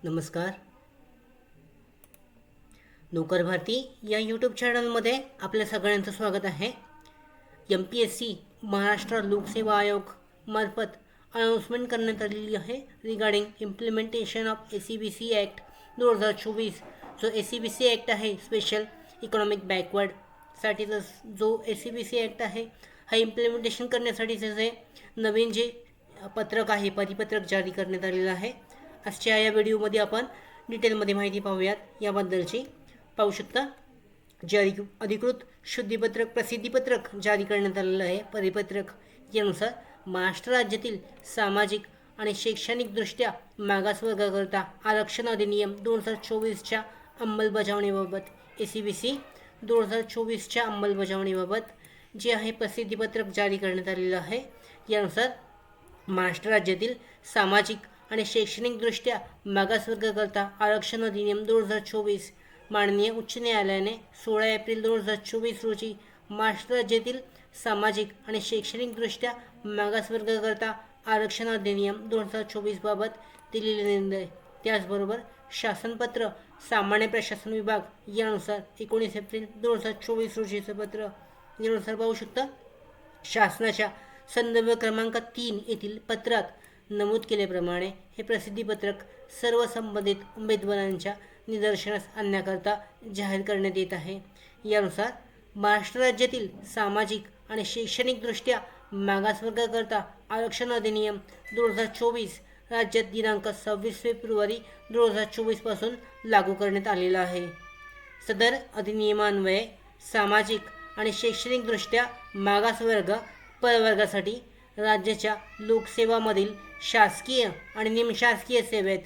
नमस्कार. नोकर भारती या यूट्यूब चॅनलमध्ये आपल्या सगळ्यांचं स्वागत आहे. MPSC महाराष्ट्र लोकसेवा आयोग मार्फत अनाउन्समेंट करण्यात आलेली आहे regarding implementation of ACBC act 2024. जो ACBC ॲक्ट आहे स्पेशल इकॉनॉमिक बॅकवर्डसाठीचा जो ACBC ॲक्ट आहे हा इम्प्लिमेंटेशन करण्यासाठीचे जे नवीन जे पत्रक आहे परिपत्रक जारी करण्यात आलेलं आहे. आजच्या या व्हिडिओमध्ये आपण डिटेलमध्ये माहिती पाहूयात याबद्दलची. पाहू शकता जारी अधिकृत शुद्धीपत्रक प्रसिद्धीपत्रक जारी करण्यात आलेलं आहे परिपत्रक. यानुसार महाराष्ट्र राज्यातील सामाजिक आणि शैक्षणिकदृष्ट्या मागासवर्गाकरता आरक्षण अधिनियम 2024च्या अंमलबजावणीबाबत ACBC 2024च्या अंमलबजावणीबाबत जे आहे प्रसिद्धीपत्रक जारी करण्यात आलेलं आहे. यानुसार महाराष्ट्र राज्यातील सामाजिक आणि शैक्षणिकदृष्ट्या मागासवर्गाकरता आरक्षण अधिनियम 2024 माननीय उच्च न्यायालयाने 16 एप्रिल 2024 रोजी महाराष्ट्र राज्यातील सामाजिक आणि शैक्षणिकदृष्ट्या मागासवर्गाकरता आरक्षण अधिनियम 2024 बाबत दिलेले निर्णय. त्याचबरोबर शासनपत्र सामान्य प्रशासन विभाग यानुसार 19 एप्रिल 2024 रोजीचं पत्र. यानुसार पाहू शकता शासनाच्या संदर्भ क्रमांक 3 येथील पत्रात नमूद केल्याप्रमाणे हे प्रसिद्धीपत्रक सर्व संबंधित उमेदवारांच्या निदर्शनास आणण्याकरता जाहीर करण्यात येत आहे. यानुसार महाराष्ट्र राज्यातील सामाजिक आणि शैक्षणिकदृष्ट्या मागासवर्गाकरता आरक्षण अधिनियम 2024 राज्यात दिनांक 26 फेब्रुवारी 2024 पासून लागू करण्यात आलेला आहे. सदर अधिनियमान्वये सामाजिक आणि शैक्षणिकदृष्ट्या मागासवर्ग प्रवर्गासाठी राज्याच्या लोकसेवामधील शासकीय आणि निमशासकीय सेवेत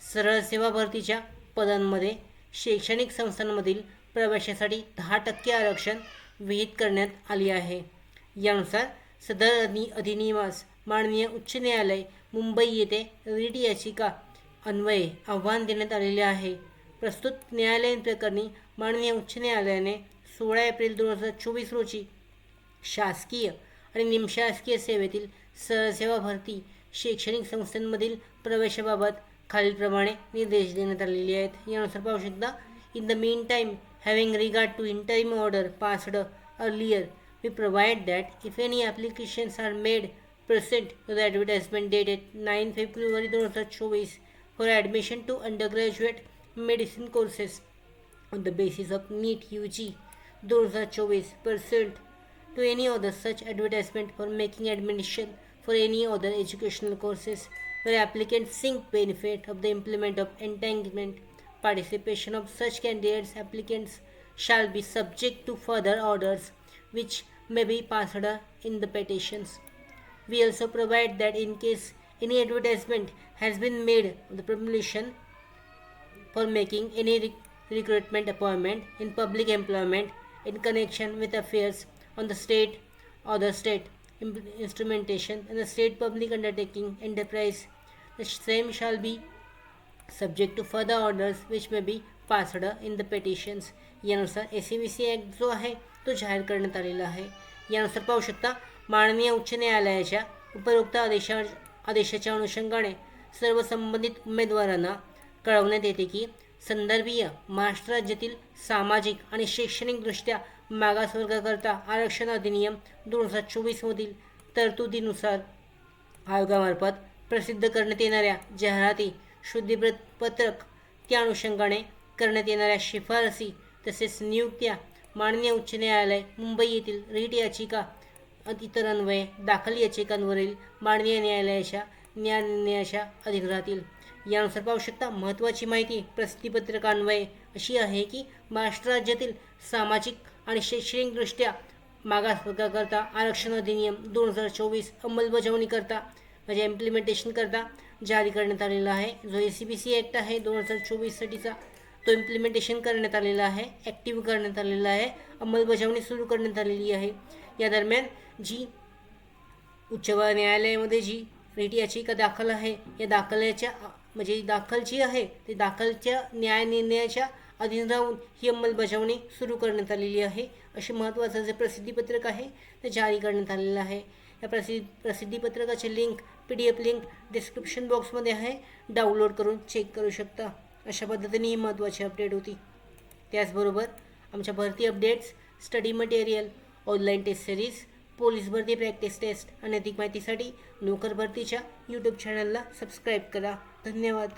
सरळ सेवा भरतीच्या पदांमध्ये शैक्षणिक संस्थांमधील प्रवेशासाठी 10% आरक्षण विहित करण्यात आले आहे. यानुसार सदर अधिनियमास माननीय उच्च न्यायालय मुंबई येथे रिट याचिका अन्वये आव्हान देण्यात आलेले आहे. प्रस्तुत न्यायालयीन प्रकरणी माननीय उच्च न्यायालयाने 16 एप्रिल 2024 रोजी शासकीय आणि निमशासकीय सेवेतील सरळसेवा भरती शैक्षणिक संस्थांमधील प्रवेशाबाबत खालीलप्रमाणे निर्देश देण्यात आलेले आहेत. यानुसार पाहू शकता in the meantime having regard to interim order passed earlier we provide that if any applications are made present to the advertisement dated 9 February 2024 for admission to undergraduate medicine courses on the basis of NEET UG 2024 pursuant to any other such advertisement for making admission for any other educational courses where applicants seek benefit of the implement of entanglement participation of such candidates applicants shall be subject to further orders which may be passed in the petitions. We also provide that in case any advertisement has been made of the promotion for making any recruitment appointment in public employment in connection with affairs on the state or the state instrumentation and the state public undertaking enterprise, the same shall be subject to further orders which may be passed in the petitions. यानुसार ACBC act जो आहे तो जाहीर करण्यात आलेला आहे. यानुसार पाहू शकता माननीय उच्च न्यायालयाच्या उपरोक्त आदेशाच्या अनुषंगाने सर्व संबंधित उमेदवारांना कळवण्यात येते की संदर्भीय महाराष्ट्र राज्यातील सामाजिक आणि शैक्षणिकदृष्ट्या मागासवर्गाकरता आरक्षण अधिनियम 2024 मधील तरतुदीनुसार आयोगामार्फत प्रसिद्ध करण्यात येणाऱ्या जाहिराती शुद्धीपत्रक त्या अनुषंगाने करण्यात येणाऱ्या शिफारसी तसेच नियुक्त्या माननीय उच्च न्यायालय मुंबई येथील रिट याचिका इतर अन्वये दाखल याचिकांवरील माननीय न्यायालयाच्या न्यायनिर्णयाच्या अधीन राहतील. यानुसार पाहू शकता महत्त्वाची माहिती प्रसिद्धीपत्रकान्वये अशी आहे की महाराष्ट्र राज्यातील सामाजिक आणि शैक्षणिकदृष्ट्या मागासवर्गाकरता आरक्षण अधिनियम 2024 अंमलबजावणीकरता म्हणजे इम्प्लिमेंटेशन करता जारी करण्यात आलेला आहे. जो ACBC ॲक्ट आहे 2024साठीचा तो इम्प्लिमेंटेशन करण्यात आलेला आहे, ॲक्टिव्ह करण्यात आलेला आहे, अंमलबजावणी सुरू करण्यात आलेली आहे. या दरम्यान जी उच्च न्यायालयामध्ये जी रिट याचिका दाखल आहे या दाखल्याच्या म्हणजे दाखल जी आहे ते दाखलच्या न्यायनिर्णयाच्या अधीन राहून ही अंमलबजावणी सुरू करण्यात आलेली आहे. असे महत्त्वाचं जे प्रसिद्धीपत्रक आहे ते जारी करण्यात आलेलं आहे. या प्रसिद्धीपत्रकाची लिंक PDF लिंक डिस्क्रिप्शन बॉक्समध्ये आहे, डाउनलोड करून चेक करू शकता. अशा पद्धतीने ही महत्त्वाची अपडेट होती. त्याचबरोबर आमच्या भरती updates, study material, online test series, police भरती प्रॅक्टिस टेस्ट आणि अधिक माहितीसाठी नोकर भरतीच्या यूट्यूब चॅनलला सबस्क्राईब करा. धन्यवाद.